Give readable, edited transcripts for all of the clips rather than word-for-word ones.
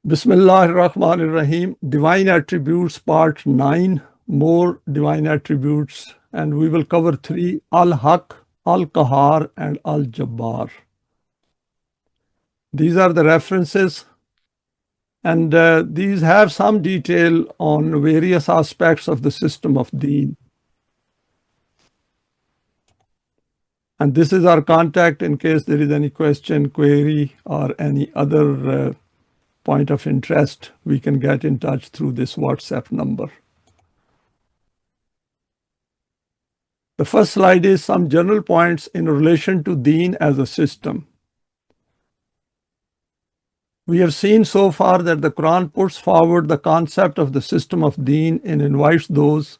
Bismillah ar-Rahman ar-Rahim. Divine Attributes Part 9. More Divine Attributes. And we will cover 3. Al-Haqq, Al-Qahhar and Al-Jabbar. These are the references. And these have some detail on various aspects of the system of Deen. And this is our contact in case there is any question, query, or any other point of interest. We can get in touch through this WhatsApp number. The first slide is some general points in relation to Deen as a system. We have seen so far that the Quran puts forward the concept of the system of Deen and invites those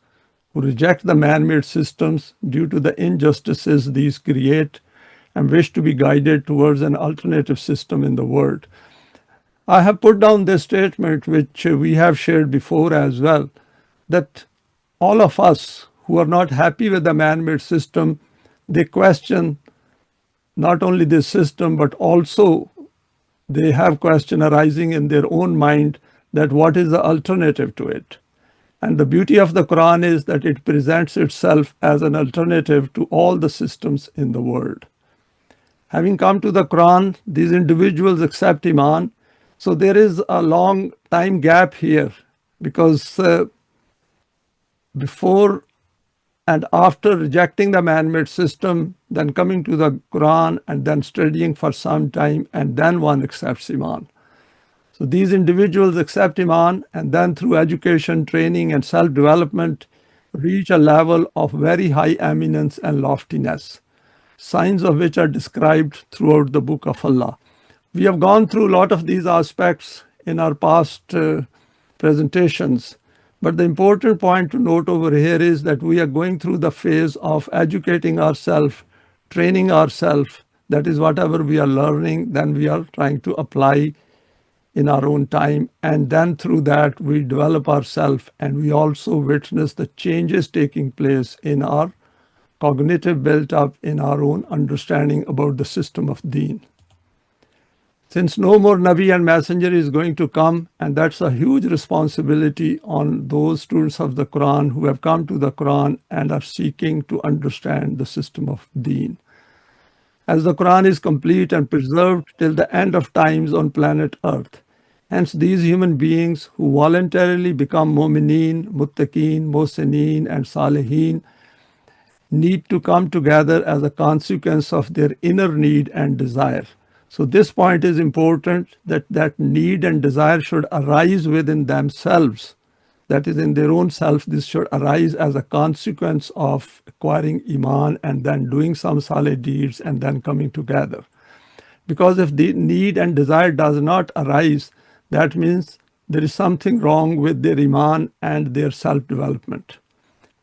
who reject the man-made systems due to the injustices these create and wish to be guided towards an alternative system in the world. I have put down this statement, which we have shared before as well, that all of us who are not happy with the man-made system, they question not only this system, but also they have question arising in their own mind that what is the alternative to it. And the beauty of the Quran is that it presents itself as an alternative to all the systems in the world. Having come to the Quran, these individuals accept Iman. So there is a long time gap here because before and after rejecting the man-made system, then coming to the Quran and then studying for some time, and then one accepts Iman. So these individuals accept Iman and then through education, training and self-development reach a level of very high eminence and loftiness, signs of which are described throughout the book of Allah. We have gone through a lot of these aspects in our past presentations, but the important point to note over here is that we are going through the phase of educating ourselves, training ourselves. That is, whatever we are learning, then we are trying to apply in our own time, and then through that we develop ourselves, and we also witness the changes taking place in our cognitive built up in our own understanding about the system of Deen. Since no more Nabi and Messenger is going to come, and that's a huge responsibility on those students of the Quran who have come to the Quran and are seeking to understand the system of Deen. As the Quran is complete and preserved till the end of times on planet Earth, hence these human beings who voluntarily become Mu'mineen, Muttaqeen, Mohsineen and Salihin need to come together as a consequence of their inner need and desire. So this point is important, that need and desire should arise within themselves. That is, in their own self, this should arise as a consequence of acquiring Iman and then doing some salih deeds and then coming together. Because if the need and desire does not arise, that means there is something wrong with their Iman and their self-development,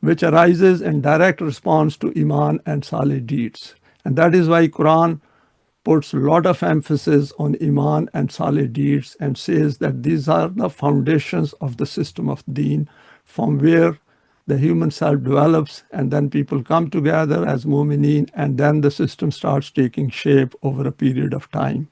which arises in direct response to Iman and salih deeds. And that is why Quran puts a lot of emphasis on Iman and salih deeds and says that these are the foundations of the system of Deen, from where the human self develops and then people come together as Mu'mineen, and then the system starts taking shape over a period of time.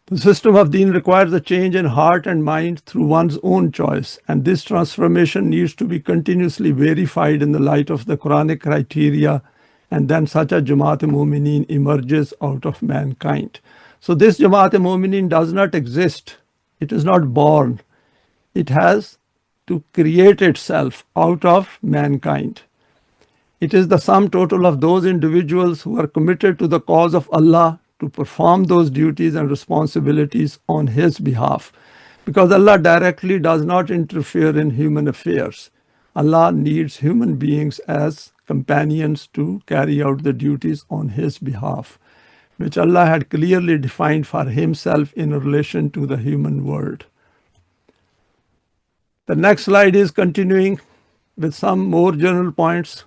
The system of Deen requires a change in heart and mind through one's own choice, and this transformation needs to be continuously verified in the light of the Quranic criteria, and then such a Jamaat-e-Mu'mineen emerges out of mankind. So this Jamaat-e-Mu'mineen does not exist. It is not born. It has to create itself out of mankind. It is the sum total of those individuals who are committed to the cause of Allah to perform those duties and responsibilities on His behalf. Because Allah directly does not interfere in human affairs. Allah needs human beings as companions to carry out the duties on His behalf, which Allah had clearly defined for Himself in relation to the human world. The next slide is continuing with some more general points.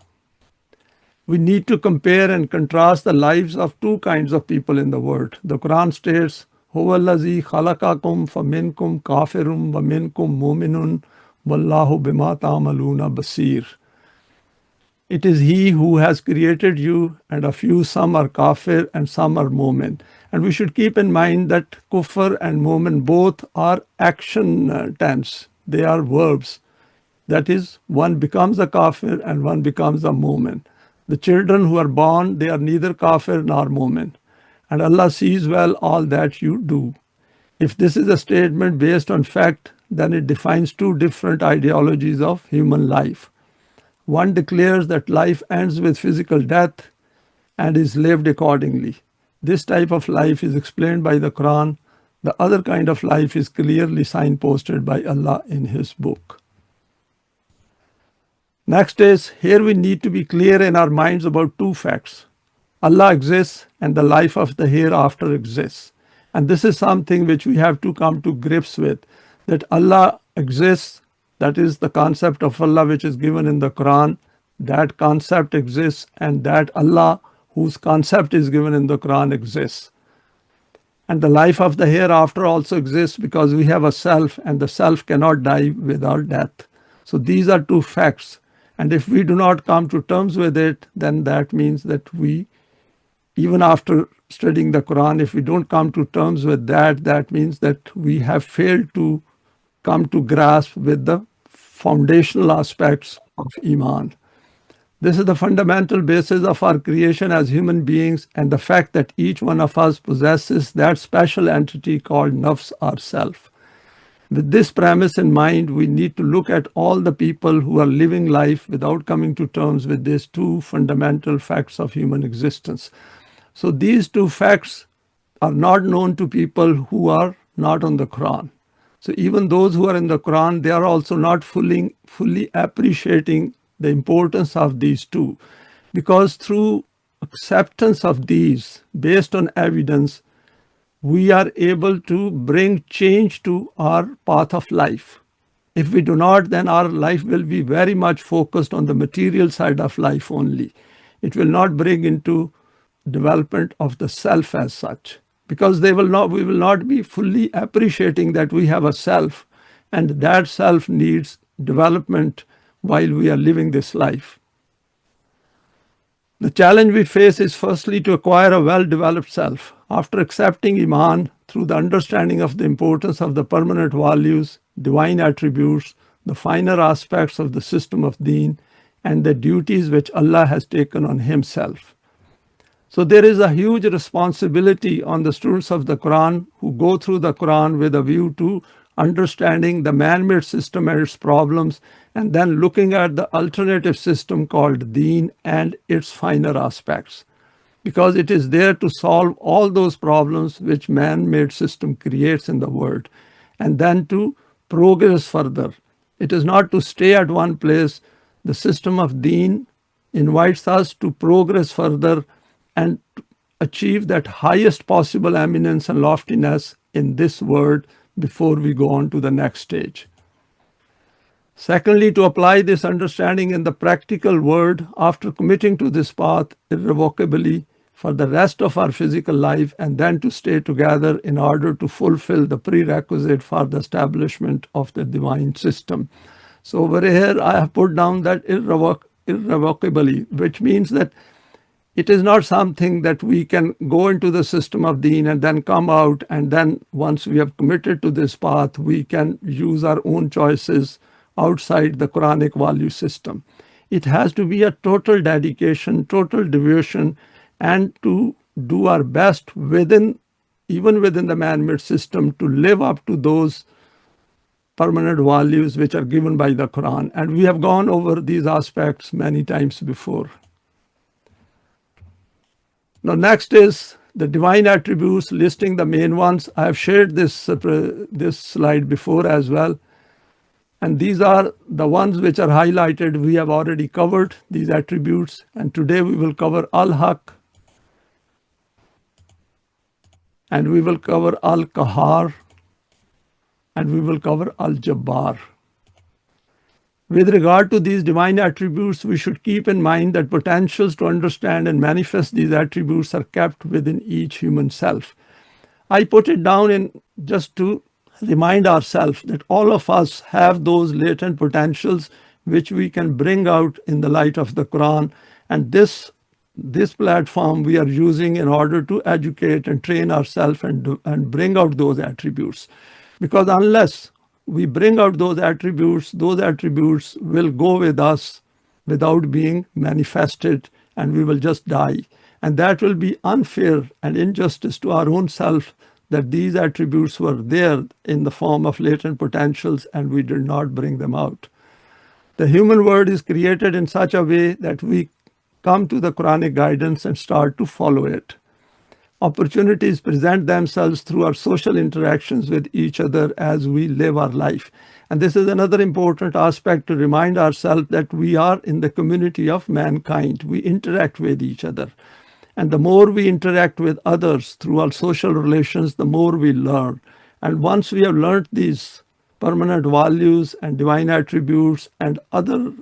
We need to compare and contrast the lives of two kinds of people in the world. The Quran states, هُوَ الَّذِي خَلَقَكُمْ فَمِنْكُمْ كَافِرٌ وَمِنْكُمْ مُؤْمِنٌ وَاللَّهُ بِمَا تَعْمَلُونَ بَصِيرٌ. It is He who has created you, and of you some are kafir and some are mu'min. And we should keep in mind that kufr and mu'min both are action tense. They are verbs. That is, one becomes a kafir and one becomes a mu'min. The children who are born, they are neither kafir nor mu'min. And Allah sees well all that you do. If this is a statement based on fact, then it defines two different ideologies of human life. One declares that life ends with physical death and is lived accordingly. This type of life is explained by the Quran. The other kind of life is clearly signposted by Allah in His book. Next is, here we need to be clear in our minds about two facts. Allah exists and the life of the hereafter exists. And this is something which we have to come to grips with, that Allah exists. That is the concept of Allah which is given in the Quran. That concept exists, and that Allah, whose concept is given in the Quran, exists. And the life of the hereafter also exists because we have a self, and the self cannot die without death. So these are two facts. And if we do not come to terms with it, then that means that we, even after studying the Quran, if we don't come to terms with that, that means that we have failed to come to grasp with the foundational aspects of Iman. This is the fundamental basis of our creation as human beings, and the fact that each one of us possesses that special entity called nafs or self. With this premise in mind, we need to look at all the people who are living life without coming to terms with these two fundamental facts of human existence. So these two facts are not known to people who are not on the Quran. So even those who are in the Quran, they are also not fully appreciating the importance of these two. Because through acceptance of these, based on evidence, we are able to bring change to our path of life. If we do not, then our life will be very much focused on the material side of life only. It will not bring into development of the self as such. Because we will not be fully appreciating that we have a self, and that self needs development while we are living this life. The challenge we face is firstly to acquire a well-developed self. After accepting Iman through the understanding of the importance of the permanent values, divine attributes, the finer aspects of the system of Deen, and the duties which Allah has taken on Himself. So there is a huge responsibility on the students of the Quran who go through the Quran with a view to understanding the man-made system and its problems, and then looking at the alternative system called Deen and its finer aspects. Because it is there to solve all those problems which man-made system creates in the world, and then to progress further. It is not to stay at one place. The system of Deen invites us to progress further and achieve that highest possible eminence and loftiness in this world before we go on to the next stage. Secondly, to apply this understanding in the practical world after committing to this path irrevocably for the rest of our physical life, and then to stay together in order to fulfill the prerequisite for the establishment of the divine system. So over here I have put down that irrevocably, which means that it is not something that we can go into the system of Deen and then come out, and then once we have committed to this path, we can use our own choices outside the Quranic value system. It has to be a total dedication, total devotion, and to do our best even within the man-made system, to live up to those permanent values which are given by the Quran. And we have gone over these aspects many times before. Now next is the divine attributes, listing the main ones. I have shared this slide before as well. And these are the ones which are highlighted. We have already covered these attributes. And today we will cover Al-Haqq, and we will cover Al-Qahhar, and we will cover Al-Jabbar. With regard to these divine attributes, we should keep in mind that potentials to understand and manifest these attributes are kept within each human self. I put it down in just to remind ourselves that all of us have those latent potentials which we can bring out in the light of the Quran. And this platform we are using in order to educate and train ourselves and bring out those attributes. Because unless we bring out those attributes will go with us without being manifested, and we will just die. And that will be unfair and injustice to our own self, that these attributes were there in the form of latent potentials and we did not bring them out. The human world is created in such a way that we come to the Quranic guidance and start to follow it. Opportunities present themselves through our social interactions with each other as we live our life. And this is another important aspect to remind ourselves that we are in the community of mankind. We interact with each other. And the more we interact with others through our social relations, the more we learn. And once we have learned these permanent values and divine attributes and other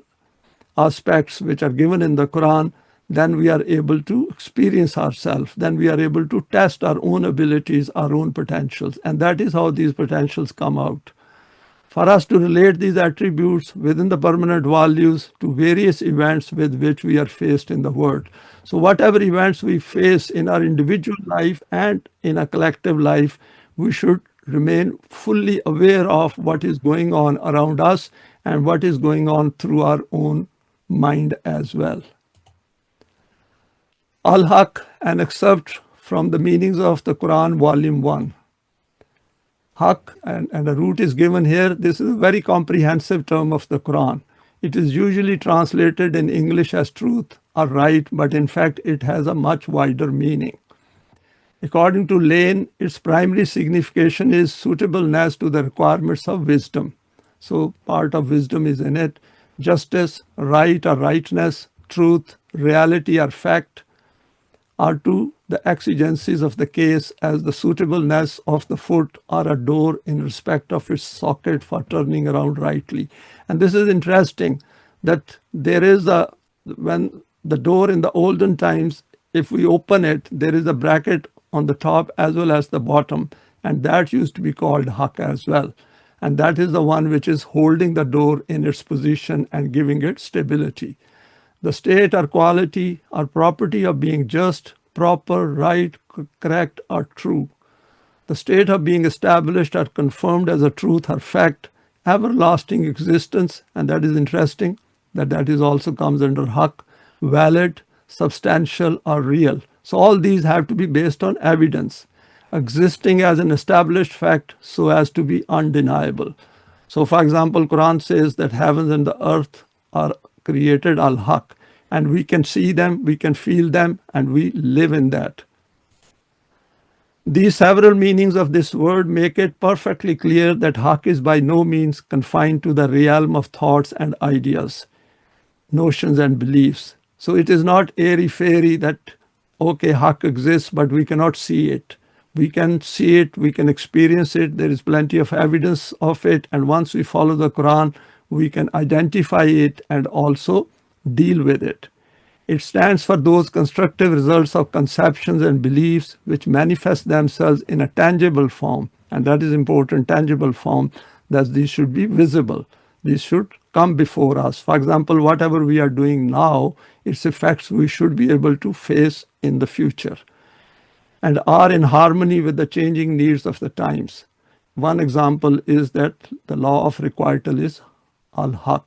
aspects which are given in the Quran, then we are able to experience ourselves. Then we are able to test our own abilities, our own potentials. And that is how these potentials come out. For us to relate these attributes within the permanent values to various events with which we are faced in the world. So whatever events we face in our individual life and in a collective life, we should remain fully aware of what is going on around us and what is going on through our own mind as well. Al-Haqq, an excerpt from the meanings of the Quran, volume 1. Haqq, and a root is given here. This is a very comprehensive term of the Quran. It is usually translated in English as truth or right, but in fact it has a much wider meaning. According to Lane, its primary signification is suitableness to the requirements of wisdom. So part of wisdom is in it. Justice, right or rightness, truth, reality or fact are to the exigencies of the case as the suitableness of the foot or a door in respect of its socket for turning around rightly. And this is interesting that there is when the door in the olden times, if we open it, there is a bracket on the top as well as the bottom, and that used to be called haqq as well. And that is the one which is holding the door in its position and giving it stability. The state or quality or property of being just, proper, right, correct, or true. The state of being established or confirmed as a truth or fact, everlasting existence, and that is interesting, that is also comes under haqq, valid, substantial, or real. So all these have to be based on evidence, existing as an established fact so as to be undeniable. So for example, Quran says that heavens and the earth are created al-haqq, and we can see them, we can feel them, and we live in that. These several meanings of this word make it perfectly clear that haqq is by no means confined to the realm of thoughts and ideas, notions and beliefs. So it is not airy-fairy that, okay, haqq exists, but we cannot see it. We can see it, we can experience it, there is plenty of evidence of it, and once we follow the Quran, we can identify it and also deal with it. It stands for those constructive results of conceptions and beliefs which manifest themselves in a tangible form, and that is important, tangible form, that these should be visible. These should come before us. For example, whatever we are doing now, its effects we should be able to face in the future and are in harmony with the changing needs of the times. One example is that the law of requital is al-haqq.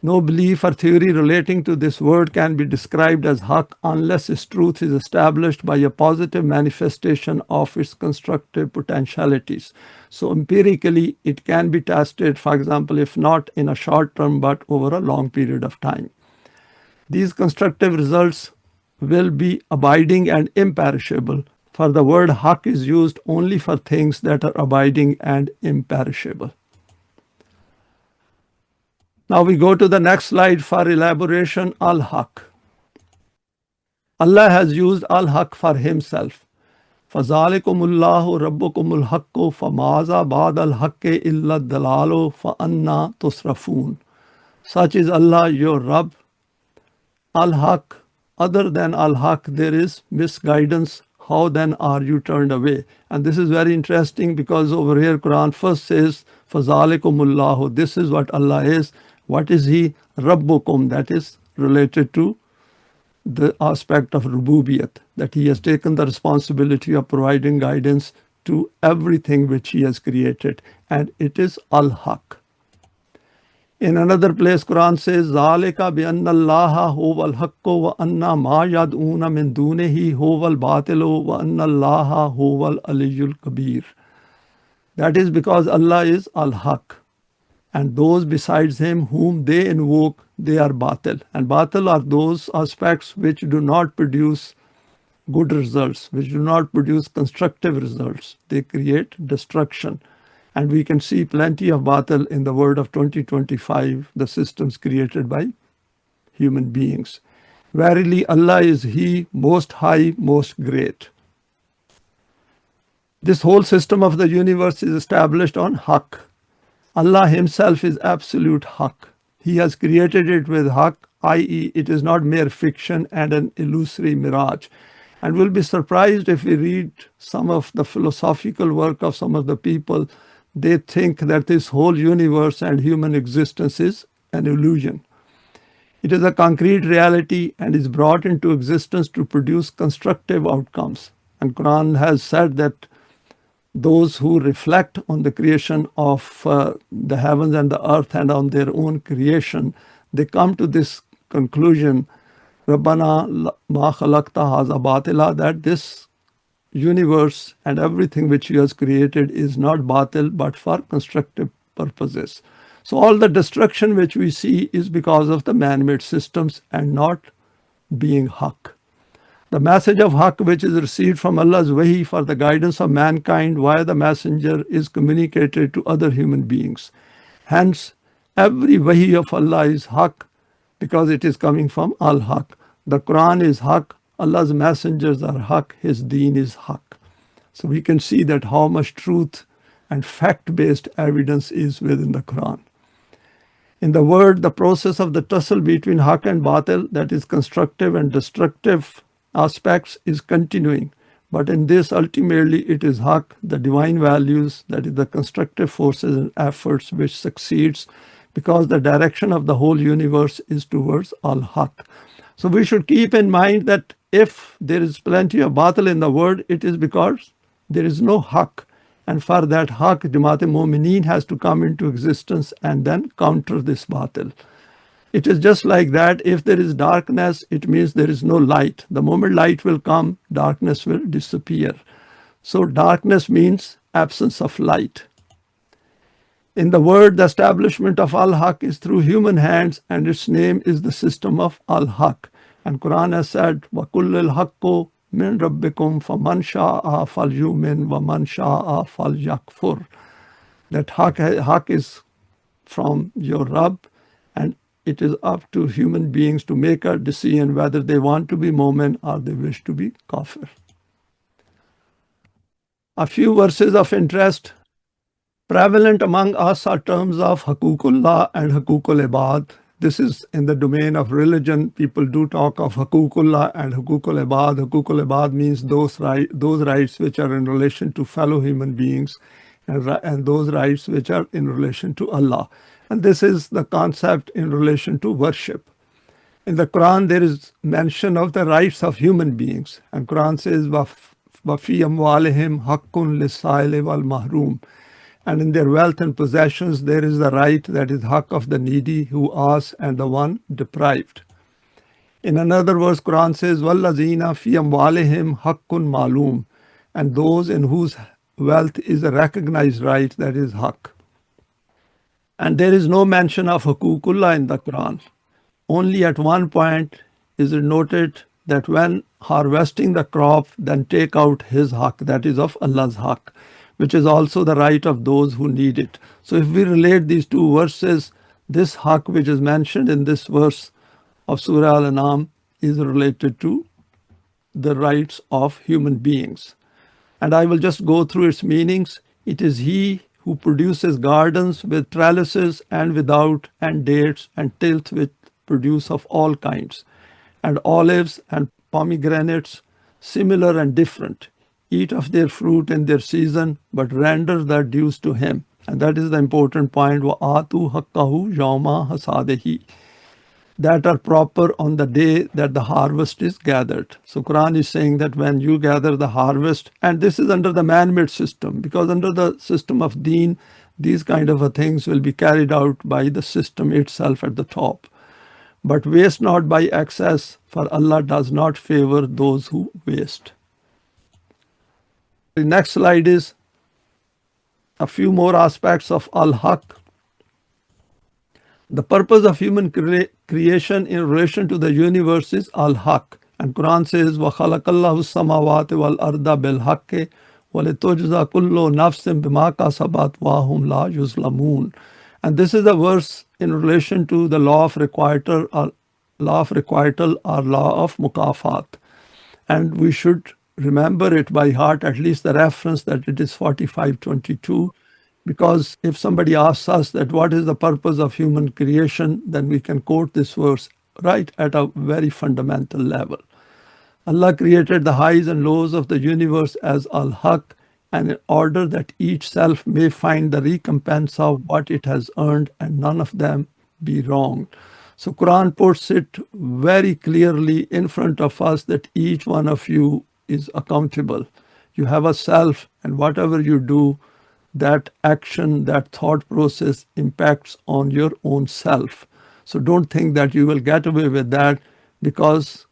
No belief or theory relating to this word can be described as haqq unless its truth is established by a positive manifestation of its constructive potentialities. So empirically, it can be tested, for example, if not in a short term, but over a long period of time. These constructive results will be abiding and imperishable, for the word haqq is used only for things that are abiding and imperishable. Now we go to the next slide for elaboration, al-haqq. Allah has used al-haqq for himself. فَذَلِكُمُ اللَّهُ رَبُّكُمُ الْحَقُّ فَمَاذَا بَعْدَ الْحَقِّ إِلَّا الضَّلَالُ فَأَنَّى تُصْرَفُونَ. Such is Allah, your Rabb. Al-haqq, other than al-haqq, there is misguidance. How then are you turned away? And this is very interesting because over here Quran first says, فَذَلِكُمُ اللَّهُ, this is what Allah is. What is He? Rabbukum, that is related to the aspect of rububiyat, that He has taken the responsibility of providing guidance to everything which He has created, and it is Al-Haqq. In another place, Quran says, "Zalika bi anna Allaha huwa al-haqqu wa anna ma yad'una min dunihi huwa al-batilu wa anna Allaha huwa al-aliyyul kabir." That is because Allah is Al-Haqq, and those besides Him whom they invoke, they are batil. And batil are those aspects which do not produce good results, which do not produce constructive results. They create destruction. And we can see plenty of batil in the world of 2025, the systems created by human beings. Verily, Allah is He, most high, most great. This whole system of the universe is established on Haqq. Allah Himself is absolute Haqq. He has created it with Haqq, i.e., it is not mere fiction and an illusory mirage. And we'll be surprised if we read some of the philosophical work of some of the people. They think that this whole universe and human existence is an illusion. It is a concrete reality and is brought into existence to produce constructive outcomes. And Quran has said that those who reflect on the creation of the heavens and the earth and on their own creation, they come to this conclusion, Rabbana ma khalaqta haza batila, that this universe and everything which He has created is not batil but for constructive purposes. So all the destruction which we see is because of the man-made systems and not being Haqq. The message of Haqq which is received from Allah's wahi for the guidance of mankind via the messenger is communicated to other human beings. Hence, every wahi of Allah is Haqq because it is coming from Al-Haqq. The Quran is Haqq, Allah's messengers are Haqq, His Deen is Haqq. So we can see that how much truth and fact-based evidence is within the Quran. In the word, the process of the tussle between Haqq and Batil, that is constructive and destructive aspects, is continuing. But in this, ultimately, it is Haqq, the divine values, that is the constructive forces and efforts which succeeds because the direction of the whole universe is towards Al-Haqq. So we should keep in mind that if there is plenty of batil in the world, it is because there is no Haqq. And for that Haqq, Jamaat-e-Mu'mineen has to come into existence and then counter this batil. It is just like that. If there is darkness, it means there is no light. The moment light will come, darkness will disappear. So darkness means absence of light. In the word, the establishment of Al-Haqq is through human hands, and its name is the system of Al-Haqq. And Quran has said, وَكُلِّ الْحَقُّ مِنْ رَبِّكُمْ فَمَنْ شَاءَ فَلْيُؤْمِنْ وَمَنْ شَاءَ فَلْيَكْفُرْ. That Haqq is from your Rabb, and it is up to human beings to make a decision whether they want to be Mu'min or they wish to be Kafir. A few verses of interest. Prevalent among us are terms of Haququllah and Haququl Ibad. This is in the domain of religion. People do talk of Haququllah and Haququl Ibad. Haququl Ibad means those rights which are in relation to fellow human beings, and those rights which are in relation to Allah. And this is the concept in relation to worship. In the Quran, there is mention of the rights of human beings. And Quran says, وَفِي أَمْوَالِهِمْ حَقٌّ لِلسَّائِلِ وَالْمَحْرُومِ. And in their wealth and possessions, there is the right, that is Haqq of the needy who asks and the one deprived. In another verse, Quran says, وَالَّذِينَ فِي أَمْوَالِهِمْ حَقٌّ مَعْلُومٌ. And those in whose wealth is a recognized right, that is Haqq. And there is no mention of Haququllah in the Quran. Only at one point is it noted that when harvesting the crop, then take out His Haqq, that is of Allah's Haqq, which is also the right of those who need it. So if we relate these two verses, this Haqq which is mentioned in this verse of Surah Al-An'am is related to the rights of human beings. And I will just go through its meanings. It is He who produces gardens with trellises and without, and dates and tilth with produce of all kinds, and olives and pomegranates, similar and different. Eat of their fruit in their season, but render their dues to Him. And that is the important point. وَآتُوا حَقَّهُ يَوْمَ حَصَادِهِ, that are proper on the day that the harvest is gathered. So Quran is saying that when you gather the harvest, and this is under the man-made system, because under the system of Deen, these kind of things will be carried out by the system itself at the top. But waste not by excess, for Allah does not favor those who waste. The next slide is a few more aspects of Al-Haqq. The purpose of human creation in relation to the universe is Al-Haqq. And Quran says, وَخَلَقَ اللَّهُ السَّمَاوَاتِ وَالْأَرْضَ بِالْحَقِّ وَلِتُجْزَى كُلُّ نَفْسٍ بِمَا كَسَبَتْ وَهُمْ لَا يُظْلَمُونَ. And this is a verse in relation to the law of requital or law of mukafat. And we should remember it by heart, at least the reference that it is 45:22. Because if somebody asks us that what is the purpose of human creation, then we can quote this verse right at a very fundamental level. Allah created the highs and lows of the universe as Al-Haqq, and in order that each self may find the recompense of what it has earned and none of them be wrong. So Quran puts it very clearly in front of us that each one of you is accountable. You have a self, and whatever you do, that action, that thought process impacts on your own self. So don't think that you will get away with that, because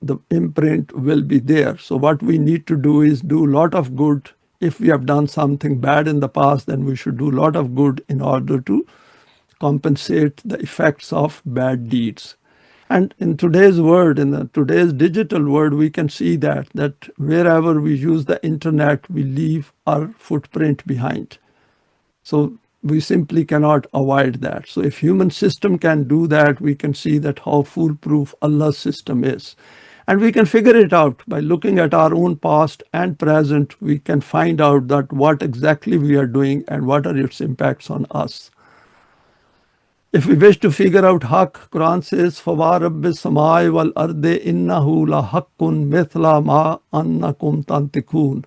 the imprint will be there. So what we need to do is do a lot of good. If we have done something bad in the past, then we should do a lot of good in order to compensate the effects of bad deeds. And in today's world, in today's digital world, we can see that wherever we use the internet, we leave our footprint behind. So we simply cannot avoid that. So if human system can do that, we can see that how foolproof Allah's system is. And we can figure it out by looking at our own past and present. We can find out that what exactly we are doing and what are its impacts on us. If we wish to figure out Haqq, Quran says, فَوَارَبِّ السَّمَاءِ وَالْأَرْضِ إِنَّهُ لَحَقٌّ مِثْلَ مَا أَنَّكُمْ تَنْطِقُونَ.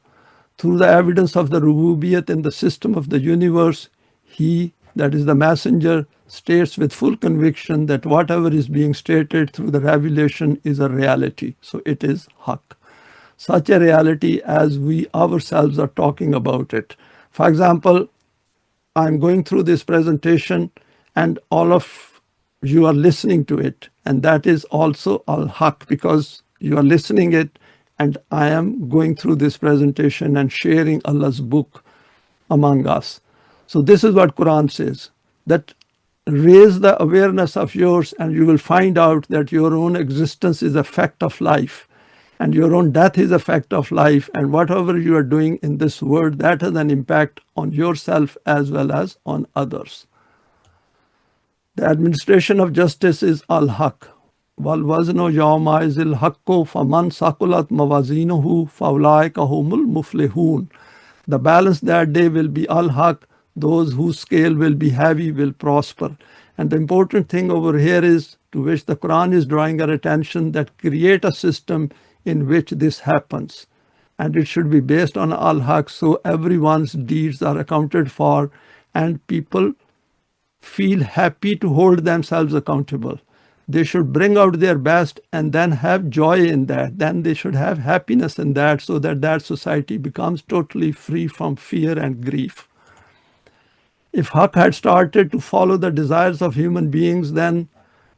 Through the evidence of the rububiyyat in the system of the universe, he, that is the messenger, states with full conviction that whatever is being stated through the revelation is a reality. So it is Haqq. Such a reality as we ourselves are talking about it. For example, I'm going through this presentation and all of you are listening to it. And that is also Al-Haqq, because you are listening it and I am going through this presentation and sharing Allah's book among us. So this is what Quran says, that raise the awareness of yours and you will find out that your own existence is a fact of life and your own death is a fact of life, and whatever you are doing in this world, that has an impact on yourself as well as on others. The administration of justice is Al-Haqq. وَالْوَزْنُ يَوْمَئِذٍ الْحَقُّ فَمَنْ ثَقُلَتْ مَوَازِينُهُ فَأُولَٰئِكَ هُمُ الْمُفْلِحُونَ. The balance that day will be Al-Haqq. Those whose scale will be heavy will prosper. And the important thing over here is, to which the Quran is drawing our attention, that create a system in which this happens. And it should be based on Al-Haqq, so everyone's deeds are accounted for and people feel happy to hold themselves accountable. They should bring out their best and then have joy in that. Then they should have happiness in that, so that that society becomes totally free from fear and grief. If Haqq had started to follow the desires of human beings, then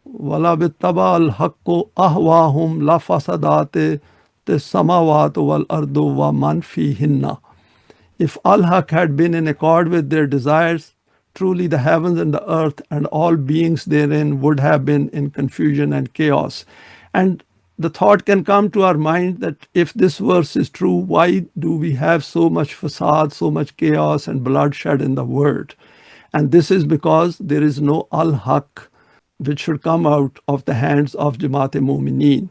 وَلَا بِاتَّبَعَ الْحَقُّ أَهْوَاهُمْ لَفَسَدَاتِ السَّمَاوَاتُ وَالْأَرْضُ وَمَنْ فِيهِنَّ. If Al-Haqq had been in accord with their desires, truly the heavens and the earth and all beings therein would have been in confusion and chaos. And the thought can come to our mind that if this verse is true, why do we have so much fasad, so much chaos and bloodshed in the world? And this is because there is no Al-Haqq which should come out of the hands of Jamaat-e-Mu'mineen.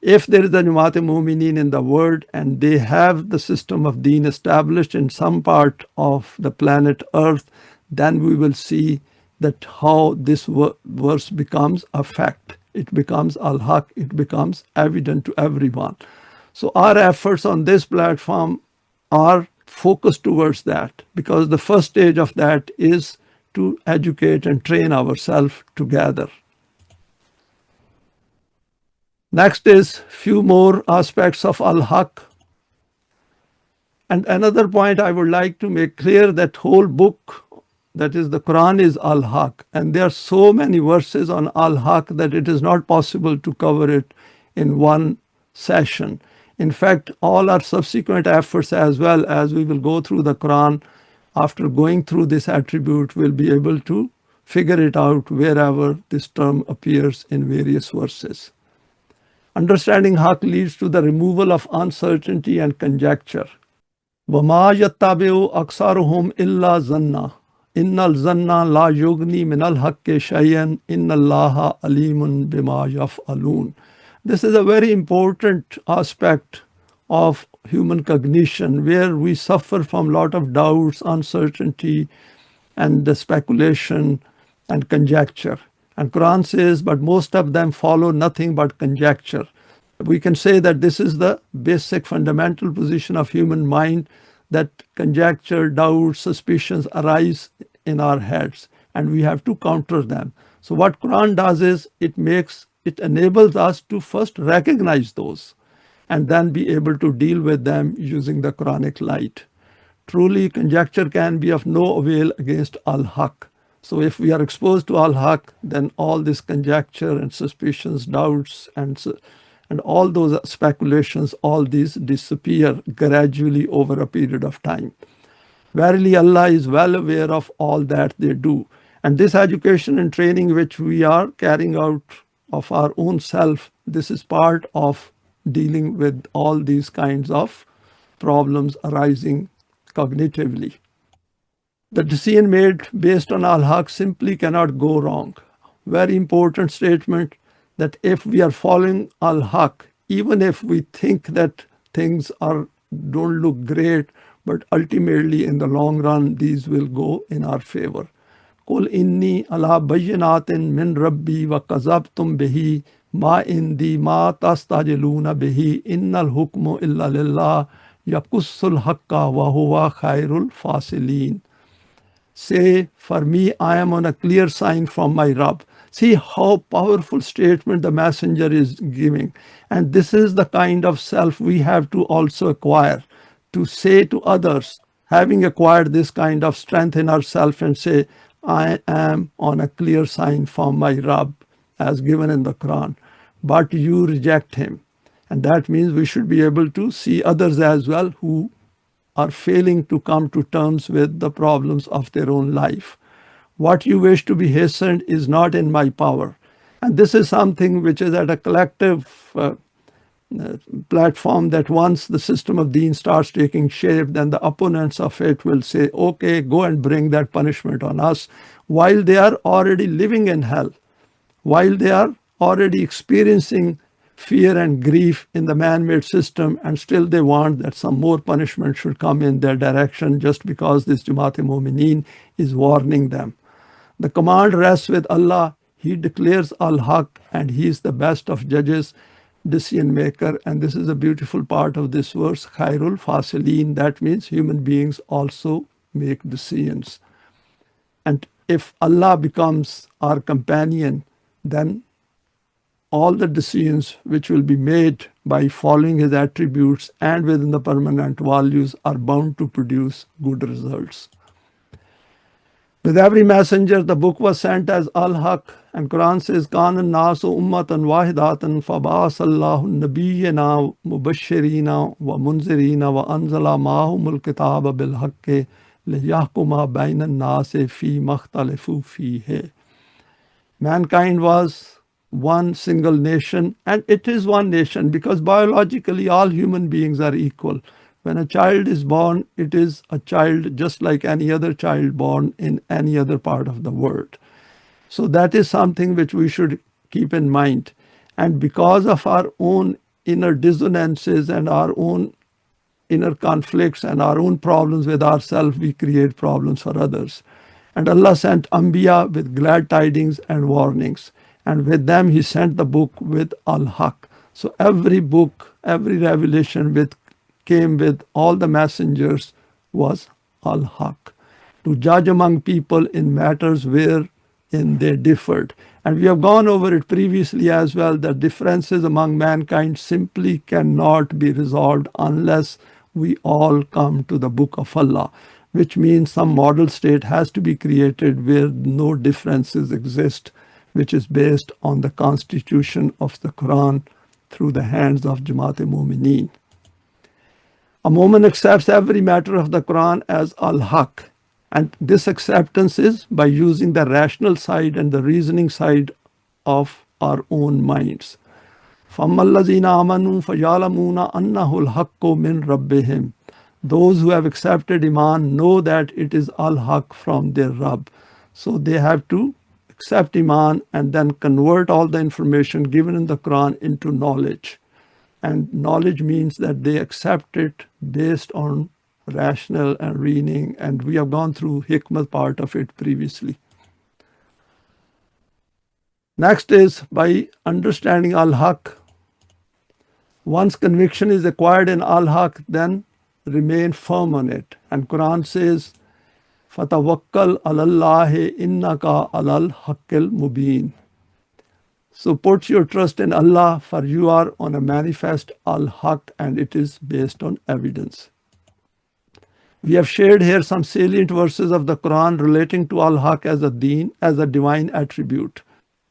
If there is a Jamaat-e-Mu'mineen in the world and they have the system of Deen established in some part of the planet Earth, then we will see that how this verse becomes a fact. It becomes Al-Haqq, it becomes evident to everyone. So our efforts on this platform are focus towards that, because the first stage of that is to educate and train ourselves together. Next is few more aspects of Al-Haqq. And another point I would like to make clear, that whole book, that is the Quran, is Al-Haqq. And there are so many verses on Al-Haqq that it is not possible to cover it in one session. In fact, all our subsequent efforts, as well as we will go through the Quran, after going through this attribute, we'll be able to figure it out wherever this term appears in various verses. Understanding Haqq leads to the removal of uncertainty and conjecture. وَمَا يَتَّبِعُ أَكْثَرُهُمْ إِلَّا ظَنًّا إِنَّ الظَّنَّ لَا يُغْنِي مِنَ الْحَقِّ شَيْئًا إِنَّ اللَّهَ عَلِيمٌ بِمَا يَفْعَلُونَ. This is a very important aspect of human cognition, where we suffer from a lot of doubts, uncertainty, and the speculation and conjecture. And Quran says, but most of them follow nothing but conjecture. We can say that this is the basic fundamental position of human mind, that conjecture, doubts, suspicions arise in our heads, and we have to counter them. So what Quran does is it enables us to first recognize those and then be able to deal with them using the Quranic light. Truly, conjecture can be of no avail against Al-Haqq. So if we are exposed to Al-Haqq, then all this conjecture and suspicions, doubts, and all those speculations, all these disappear gradually over a period of time. Verily, Allah is well aware of all that they do. And this education and training which we are carrying out of our own self, this is part of dealing with all these kinds of problems arising cognitively. The decision made based on Al-Haqq simply cannot go wrong. Very important statement, that if we are following Al-Haqq, even if we think that things don't look great, but ultimately in the long run, these will go in our favor. قُلْ إِنِّي عَلَى بَيِّنَاتٍ مِّن رَبِّي وَكَذَبْتُمْ بِهِ مَا عِندِي مَا تَسْتَعْجِلُونَ بِهِ إِنَّ الْحُكْمُ إِلَّا لِلَّهِ يَقُصُّ الْحَقَّ وَهُوَ خَيْرُ الْفَاصِلِينَ. Say, for me, I am on a clear sign from my Rabb. See how powerful statement the messenger is giving. And this is the kind of self we have to also acquire, to say to others, having acquired this kind of strength in ourselves, and say, I am on a clear sign from my Rabb, as given in the Quran. But you reject him. And that means we should be able to see others as well who are failing to come to terms with the problems of their own life. What you wish to be hastened is not in my power. And this is something which is at a collective platform, that once the system of Deen starts taking shape, then the opponents of it will say, okay, go and bring that punishment on us, while they are already living in hell, while they are already experiencing fear and grief in the man-made system, and still they want that some more punishment should come in their direction just because this Jamaat-e-Mu'mineen is warning them. The command rests with Allah. He declares Al-Haqq, and He is the best of judges, decision maker. And this is a beautiful part of this verse, Khairul Fasilin. That means human beings also make decisions. And if Allah becomes our companion, then all the decisions which will be made by following His attributes and within the permanent values are bound to produce good results. With every messenger, the book was sent as Al-Haqq, and Quran says, كَانَ النَّاسُ أُمَّةً وَاحِدَةً فَبَعَثَ اللَّهُ النَّبِيِّينَ مُبَشِّرِينَ وَمُنذِرِينَ وَأَنزَلَ مَعَهُمُ الْكِتَابَ بِالْحَقِّ لِيَحْكُمَ بَيْنَ النَّاسِ فِيمَا اخْتَلَفُوا فِيهِ. Mankind was one single nation, and it is one nation because biologically all human beings are equal. When a child is born, it is a child just like any other child born in any other part of the world. So that is something which we should keep in mind. And because of our own inner dissonances and our own inner conflicts and our own problems with ourselves, we create problems for others. And Allah sent Anbiya with glad tidings and warnings. And with them He sent the book with Al-Haqq. So every book, every revelation came with all the messengers was Al-Haqq, to judge among people in matters wherein they differed. And we have gone over it previously as well, that differences among mankind simply cannot be resolved unless we all come to the Book of Allah, which means some model state has to be created where no differences exist, which is based on the constitution of the Quran through the hands of Jamaat-e-Mu'mineen. A moment accepts every matter of the Quran as Al-Haqq, and this acceptance is by using the rational side and the reasoning side of our own minds. فَأَمَّا الَّذِينَ آمَنُوا فَيَعْلَمُونَ أَنَّهُ الْحَقُّ مِنْ رَبِّهِمْ. Those who have accepted Iman know that it is Al-Haqq from their Rabb. So they have to accept Iman and then convert all the information given in the Quran into knowledge. And knowledge means that they accept it based on rational and reasoning, and we have gone through hikmah part of it previously. Next is by understanding Al-Haqq. Once conviction is acquired in Al-Haqq, then remain firm on it. And Quran says, فَتَوَكَّلْ عَلَى اللَّهِ إِنَّكَ عَلَى الْحَقِّ الْمُبِينِ. So put your trust in Allah, for you are on a manifest Al-Haqq, and it is based on evidence. We have shared here some salient verses of the Quran relating to Al-Haqq as Ad-Deen, as a divine attribute.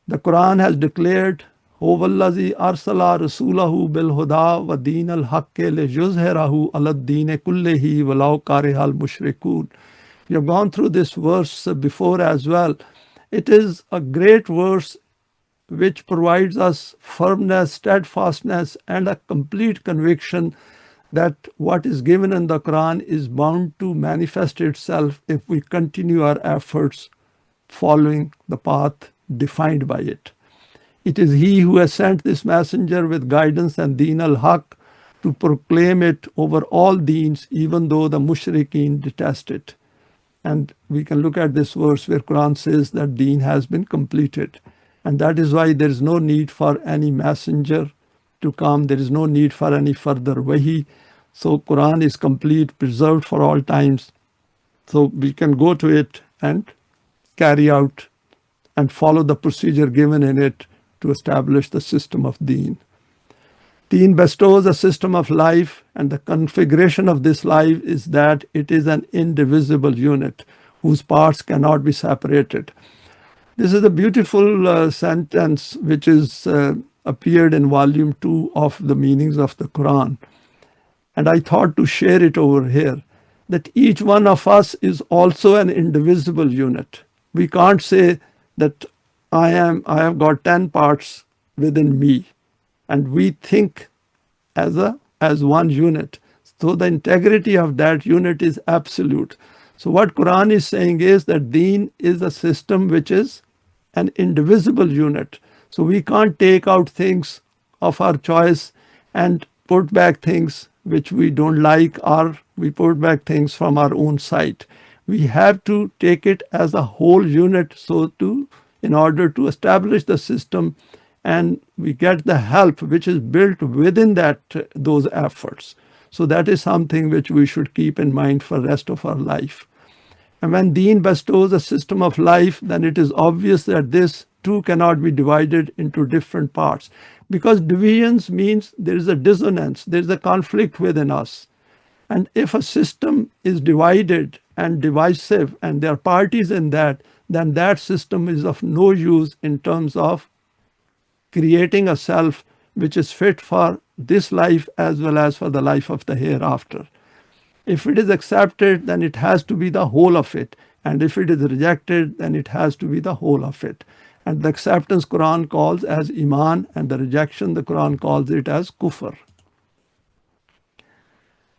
The Quran has declared, هُوَ الَّذِي أَرْسَلَ رَسُولَهُ بِالْهُدَى وَدِينِ الْحَقِّ لِيُظْهِرَهُ عَلَى الدِّينِ كُلِّهِ وَلَوْ كَرِهَ الْمُشْرِكُونَ. We have gone through this verse before as well. It is a great verse which provides us firmness, steadfastness, and a complete conviction that what is given in the Quran is bound to manifest itself if we continue our efforts following the path defined by it. It is He who has sent this messenger with guidance and Deen al-Haqq to proclaim it over all deens, even though the mushrikeen detest it. And we can look at this verse where Quran says that Deen has been completed. And that is why there is no need for any messenger to come. There is no need for any further wahi. So Quran is complete, preserved for all times. So we can go to it and carry out and follow the procedure given in it to establish the system of Deen. Deen bestows a system of life, and the configuration of this life is that it is an indivisible unit whose parts cannot be separated. This is a beautiful sentence which is appeared in volume 2 of the meanings of the Quran. And I thought to share it over here, that each one of us is also an indivisible unit. We can't say that I have got 10 parts within me, and we think as one unit. So the integrity of that unit is absolute. So what Quran is saying is that Deen is a system which is an indivisible unit. So we can't take out things of our choice and put back things which we don't like, or we put back things from our own side. We have to take it as a whole unit in order to establish the system, and we get the help which is built within those efforts. So that is something which we should keep in mind for the rest of our life. And when Deen bestows a system of life, then it is obvious that this too cannot be divided into different parts, because divisions means there is a dissonance, there is a conflict within us. And if a system is divided and divisive and there are parties in that, then that system is of no use in terms of creating a self which is fit for this life as well as for the life of the hereafter. If it is accepted, then it has to be the whole of it. And if it is rejected, then it has to be the whole of it. And the acceptance Quran calls as Iman, and the rejection the Quran calls it as Kufr.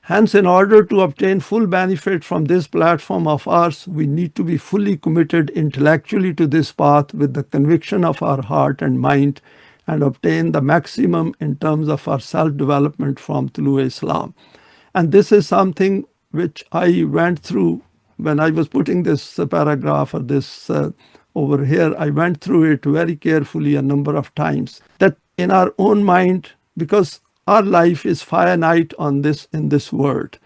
Hence, in order to obtain full benefit from this platform of ours, we need to be fully committed intellectually to this path with the conviction of our heart and mind, and obtain the maximum in terms of our self-development from Tolu Islam. And this is something which I went through when I was putting this paragraph or this over here. I went through it very carefully a number of times, that in our own mind, because our life is finite in this world,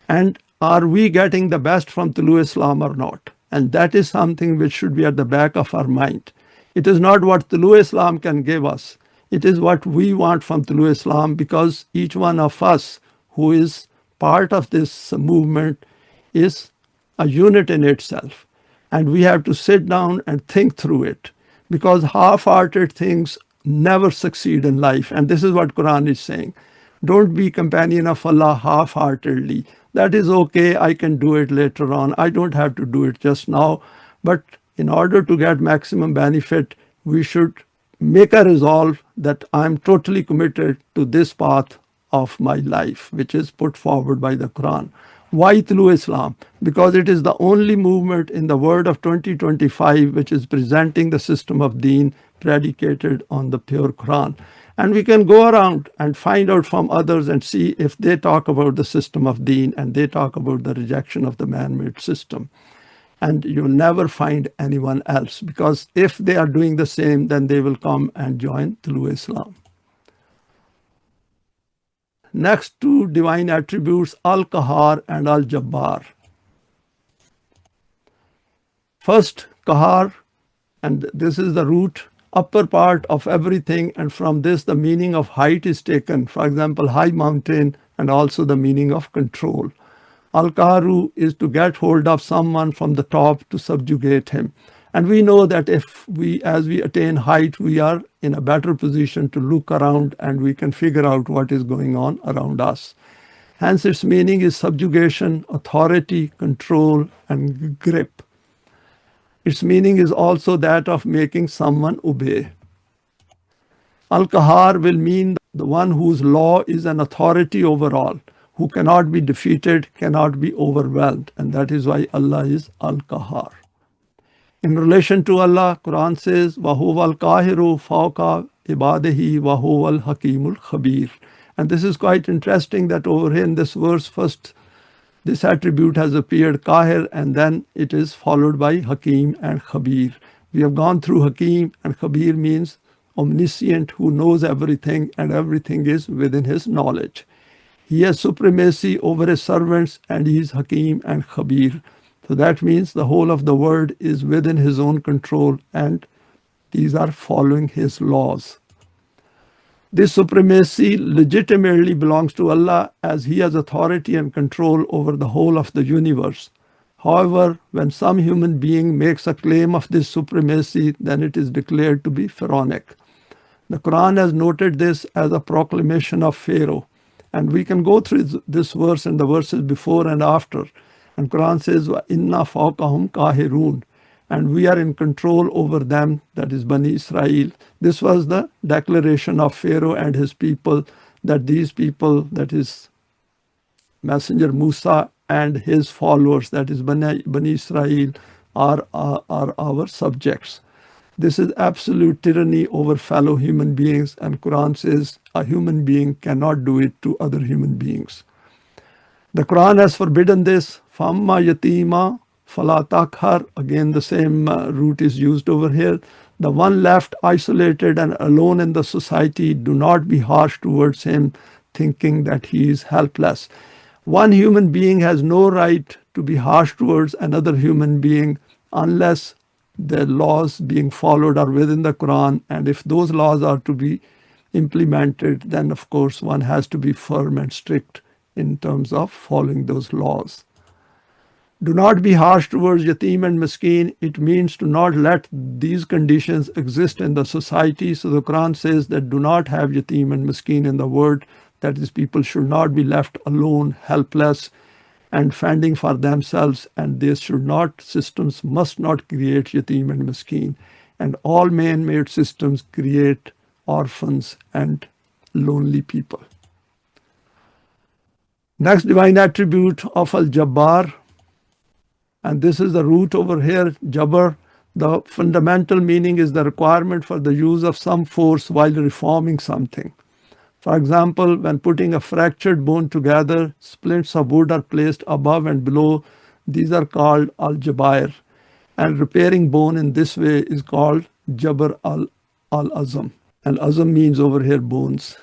and are we getting the best from Tulu Islam or not? And that is something which should be at the back of our mind. It is not what Tulu Islam can give us. It is what we want from Tulu Islam, because each one of us who is part of this movement is a unit in itself. And we have to sit down and think through it, because half-hearted things never succeed in life. And this is what Quran is saying. Don't be companion of Allah half-heartedly. That is okay, I can do it later on. I don't have to do it just now. But in order to get maximum benefit, we should make a resolve that I'm totally committed to this path of my life, which is put forward by the Quran. Why through Islam? Because it is the only movement in the world of 2025 which is presenting the system of Deen predicated on the pure Quran. And we can go around and find out from others and see if they talk about the system of Deen and they talk about the rejection of the man-made system. And you'll never find anyone else, because if they are doing the same, then they will come and join through Islam. Next two divine attributes, Al-Qahhar and Al-Jabbar. First, Qahhar, and this is the root, upper part of everything, and from this the meaning of height is taken. For example, high mountain, and also the meaning of control. Al-Qahru is to get hold of someone from the top to subjugate him. And we know that as we attain height, we are in a better position to look around and we can figure out what is going on around us. Hence its meaning is subjugation, authority, control, and grip. Its meaning is also that of making someone obey. Al-Qahhar will mean the one whose law is an authority over all, who cannot be defeated, cannot be overwhelmed. And that is why Allah is Al-Qahhar. In relation to Allah, Quran says, وَهُوَ الْقَاهِرُ فَوْقَ عِبَادِهِ وَهُوَ الْحَكِيمُ الْخَبِيرُ. And this is quite interesting that over here in this verse, first this attribute has appeared, Qahir, and then it is followed by Hakeem and Khabir. We have gone through Hakeem, and Khabir means omniscient, who knows everything, and everything is within his knowledge. He has supremacy over his servants, and he is Hakeem and Khabir. So that means the whole of the world is within his own control, and these are following his laws. This supremacy legitimately belongs to Allah, as he has authority and control over the whole of the universe. However, when some human being makes a claim of this supremacy, then it is declared to be pharaonic. The Quran has noted this as a proclamation of Pharaoh. And we can go through this verse and the verses before and after. And Quran says, Inna fawqahum qahirun. And we are in control over them, that is Bani Israel. This was the declaration of Pharaoh and his people, that these people, that is Messenger Musa and his followers, that is Bani Israel, are our subjects. This is absolute tyranny over fellow human beings, and Quran says a human being cannot do it to other human beings. The Quran has forbidden this. Famma yatima fala taqhar. Again, the same root is used over here. The one left isolated and alone in the society, do not be harsh towards him, thinking that he is helpless. One human being has no right to be harsh towards another human being unless the laws being followed are within the Quran. And if those laws are to be implemented, then of course one has to be firm and strict in terms of following those laws. Do not be harsh towards yatim and miskin. It means to not let these conditions exist in the society. So the Quran says that do not have yatim and miskin in the world. That is, people should not be left alone, helpless, and fending for themselves. And systems must not create yatim and miskin. And all man-made systems create orphans and lonely people. Next divine attribute of Al-Jabbar. And this is the root over here, Jabbar. The fundamental meaning is the requirement for the use of some force while reforming something. For example, when putting a fractured bone together, splints of wood are placed above and below. These are called Al-Jabbar. And repairing bone in this way is called Jabr al-Azam. And Azam means over here bones.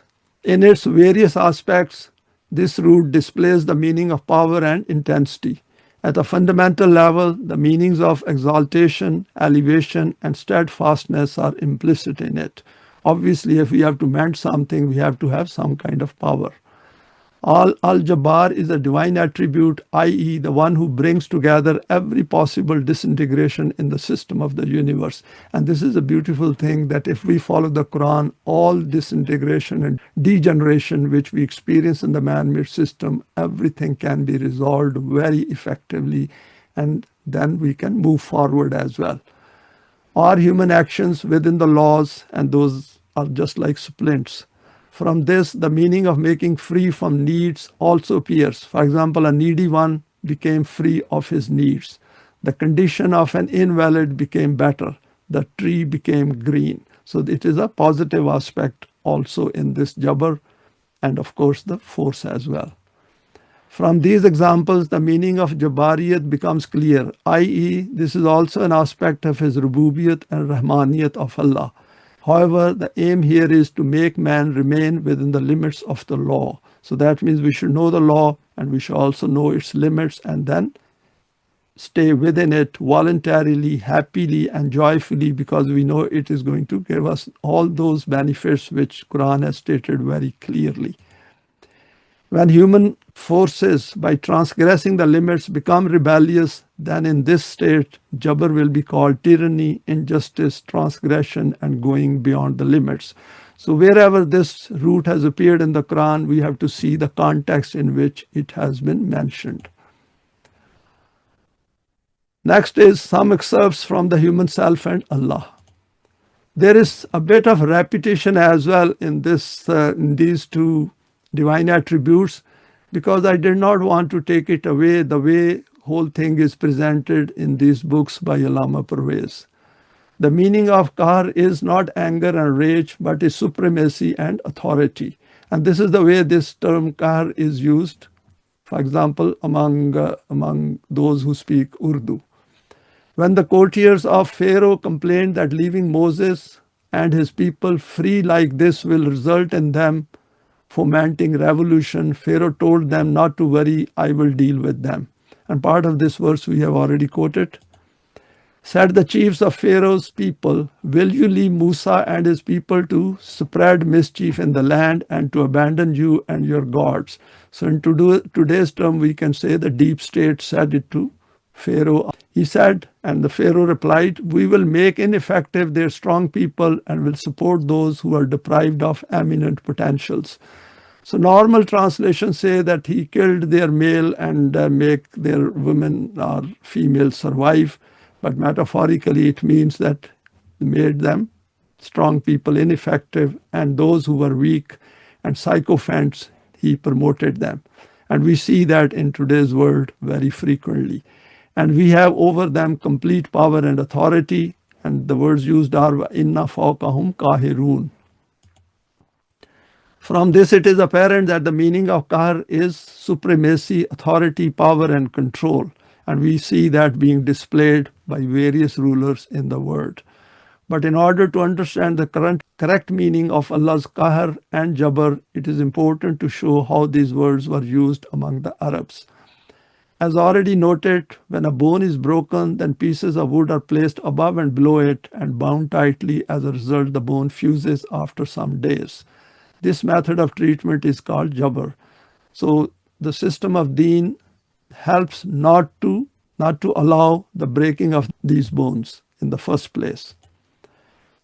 In its various aspects, This root displays the meaning of power and intensity. At a fundamental level, the meanings of exaltation, elevation, and steadfastness are implicit in it. Obviously, if we have to mend something, we have to have some kind of power. Al Jabbar is a divine attribute, i.e., the one who brings together every possible disintegration in the system of the universe. And this is a beautiful thing, that if we follow the Quran, all disintegration and degeneration which we experience in the man-made system, everything can be resolved very effectively, and then we can move forward as well. Our human actions within the laws, and those are just like splints. From this, the meaning of making free from needs also appears. For example, a needy one became free of his needs. The condition of an invalid became better. The tree became green. So it is a positive aspect also in this Jabbar, and of course the force as well. From these examples, the meaning of Jabbariyat becomes clear, i.e., this is also an aspect of his Rububiyat and Rahmaniyat of Allah. However, the aim here is to make man remain within the limits of the law. So that means we should know the law, and we should also know its limits, and then stay within it voluntarily, happily, and joyfully, because we know it is going to give us all those benefits which Quran has stated very clearly. When human forces, by transgressing the limits, become rebellious, then in this state, Jabr will be called tyranny, injustice, transgression, and going beyond the limits. So wherever this root has appeared in the Quran, we have to see the context in which it has been mentioned. Next is some excerpts from the human self and Allah. There is a bit of repetition as well in these two divine attributes, because I did not want to take it away the way whole thing is presented in these books by Allama Parvez. The meaning of Qahhar is not anger and rage, but is supremacy and authority. And this is the way this term Qahhar is used, for example, among those who speak Urdu. When the courtiers of Pharaoh complained that leaving Moses and his people free like this will result in them fomenting revolution, Pharaoh told them not to worry, I will deal with them. And part of this verse we have already quoted. Said the chiefs of Pharaoh's people, will you leave Musa and his people to spread mischief in the land and to abandon you and your gods? So in today's term, we can say the deep state said it to Pharaoh. He said, and the Pharaoh replied, we will make ineffective their strong people and will support those who are deprived of eminent potentials. So normal translations say that he killed their male and make their women or female survive. But metaphorically, it means that he made them strong people ineffective, and those who were weak and sycophants, he promoted them. And we see that in today's world very frequently. And we have over them complete power and authority. And the words used are inna fawqahum qahirun. From this, it is apparent that the meaning of Qahhar is supremacy, authority, power, and control. And we see that being displayed by various rulers in the world. But in order to understand the correct meaning of Allah's Qahhar and Jabbar, it is important to show how these words were used among the Arabs. As already noted, when a bone is broken, then pieces of wood are placed above and below it and bound tightly. As a result, the bone fuses after some days. This method of treatment is called Jabbar. So the system of Deen helps not to allow the breaking of these bones in the first place.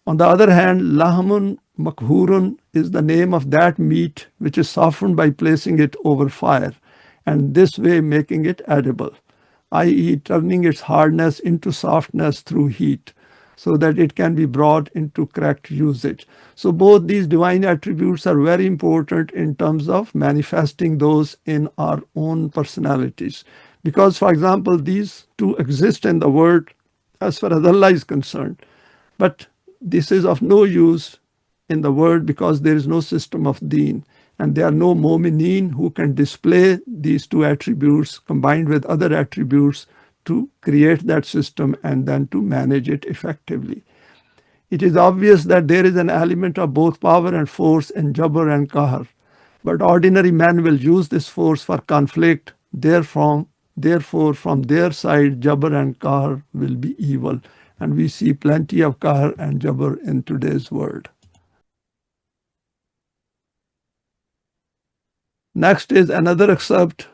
On the other hand, Lahmun Makhurun is the name of that meat which is softened by placing it over fire, and this way making it edible, i.e. turning its hardness into softness through heat, so that it can be brought into correct usage. So both these divine attributes are very important in terms of manifesting those in our own personalities. Because, for example, these two exist in the world as far as Allah is concerned. But this is of no use in the world because there is no system of Deen. And there are no mu'mineen who can display these two attributes combined with other attributes to create that system and then to manage it effectively. It is obvious that there is an element of both power and force in Jabbar and Qahhar. But ordinary men will use this force for conflict. Therefore, from their side, Jabbar and Qahhar will be evil. And we see plenty of Qahhar and Jabbar in today's world. Next is another excerpt.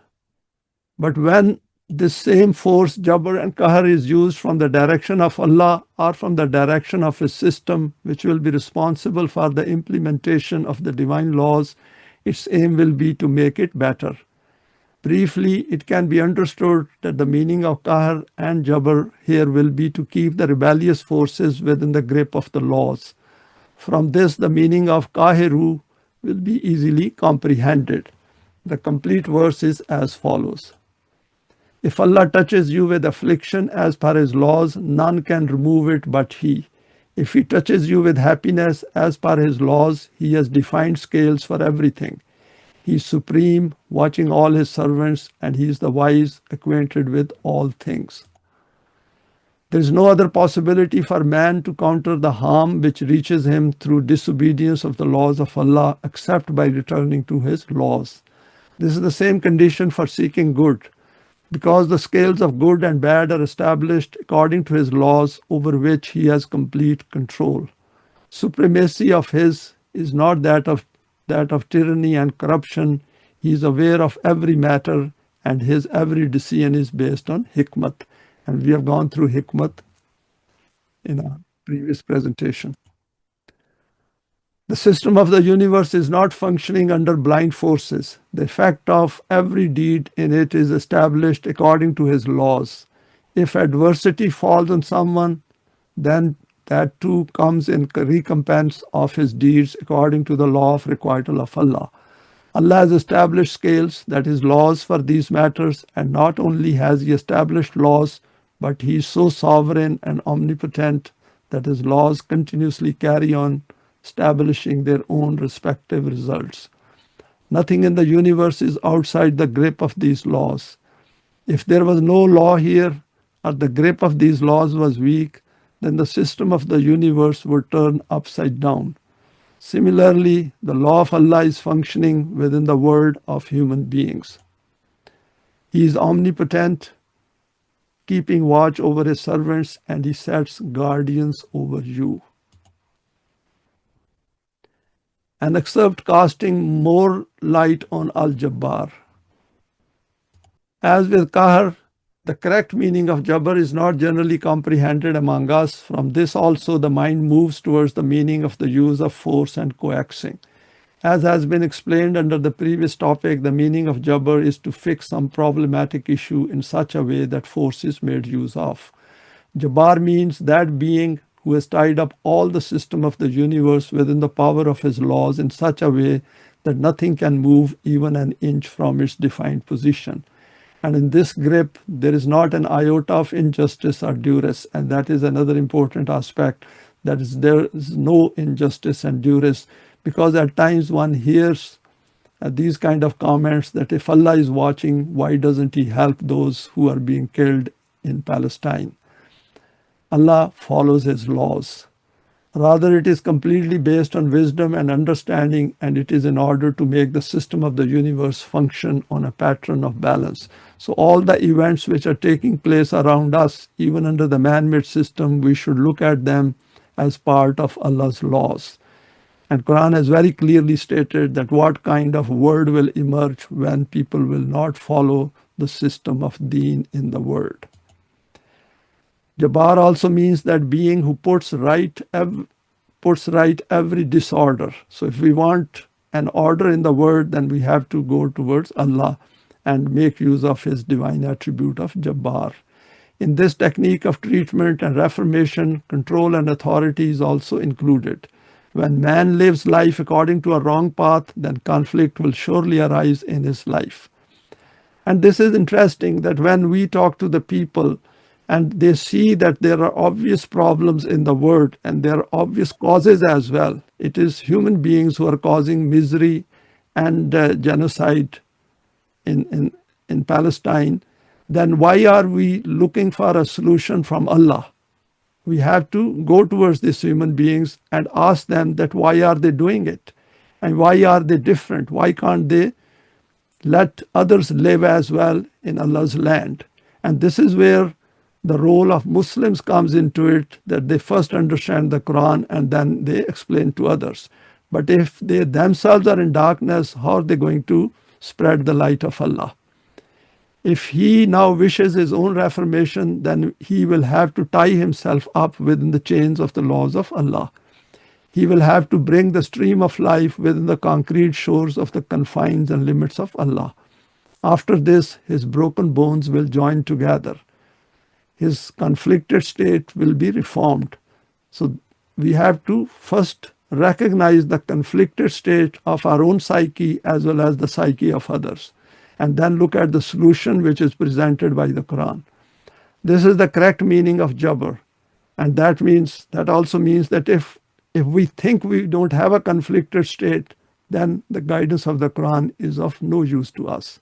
But when this same force, Jabbar and Qahhar, is used from the direction of Allah or from the direction of a system which will be responsible for the implementation of the divine laws, its aim will be to make it better. Briefly, it can be understood that the meaning of Qahhar and Jabbar here will be to keep the rebellious forces within the grip of the laws. From this, the meaning of Qahiru will be easily comprehended. The complete verse is as follows. If Allah touches you with affliction as per His laws, none can remove it but He. If He touches you with happiness as per His laws, He has defined scales for everything. He is supreme, watching all His servants, and He is the wise, acquainted with all things. There is no other possibility for man to counter the harm which reaches him through disobedience of the laws of Allah except by returning to His laws. This is the same condition for seeking good, because the scales of good and bad are established according to His laws over which He has complete control. Supremacy of His is not that of tyranny and corruption. He is aware of every matter, and His every decision is based on hikmat. And we have gone through hikmat in a previous presentation. The system of the universe is not functioning under blind forces. The effect of every deed in it is established according to His laws. If adversity falls on someone, then that too comes in recompense of his deeds according to the law of requital of Allah. Allah has established scales, that is, laws for these matters, and not only has He established laws, but He is so sovereign and omnipotent that His laws continuously carry on establishing their own respective results. Nothing in the universe is outside the grip of these laws. If there was no law here, or the grip of these laws was weak, then the system of the universe would turn upside down. Similarly, the law of Allah is functioning within the world of human beings. He is omnipotent, keeping watch over His servants, and He sets guardians over you. An excerpt casting more light on Al-Jabbar. As with Qahhar, the correct meaning of Jabbar is not generally comprehended among us. From this also the mind moves towards the meaning of the use of force and coaxing. As has been explained under the previous topic, the meaning of Jabbar is to fix some problematic issue in such a way that force is made use of. Jabbar means that being who has tied up all the system of the universe within the power of His laws in such a way that nothing can move even an inch from its defined position. And in this grip, there is not an iota of injustice or duress, and that is another important aspect. That is, there is no injustice and duress, because at times one hears these kind of comments that if Allah is watching, why doesn't He help those who are being killed in Palestine? Allah follows His laws. Rather, it is completely based on wisdom and understanding, and it is in order to make the system of the universe function on a pattern of balance. So all the events which are taking place around us, even under the man-made system, we should look at them as part of Allah's laws. And Quran has very clearly stated that what kind of world will emerge when people will not follow the system of Deen in the world. Jabbar also means that being who puts right every disorder. So if we want an order in the world, then we have to go towards Allah and make use of His divine attribute of Jabbar. In this technique of treatment and reformation, control and authority is also included. When man lives life according to a wrong path, then conflict will surely arise in his life. And this is interesting, that when we talk to the people and they see that there are obvious problems in the world and there are obvious causes as well. It is human beings who are causing misery and genocide in Palestine. Then why are we looking for a solution from Allah? We have to go towards these human beings and ask them that why are they doing it? And why are they different? Why can't they let others live as well in Allah's land? And this is where the role of Muslims comes into it, that they first understand the Quran and then they explain to others. But if they themselves are in darkness, how are they going to spread the light of Allah? If he now wishes his own reformation, then he will have to tie himself up within the chains of the laws of Allah. He will have to bring the stream of life within the concrete shores of the confines and limits of Allah. After this, his broken bones will join together. His conflicted state will be reformed. So we have to first recognize the conflicted state of our own psyche as well as the psyche of others, and then look at the solution which is presented by the Quran. This is the correct meaning of Jabbar. And that also means that if we think we don't have a conflicted state, then the guidance of the Quran is of no use to us.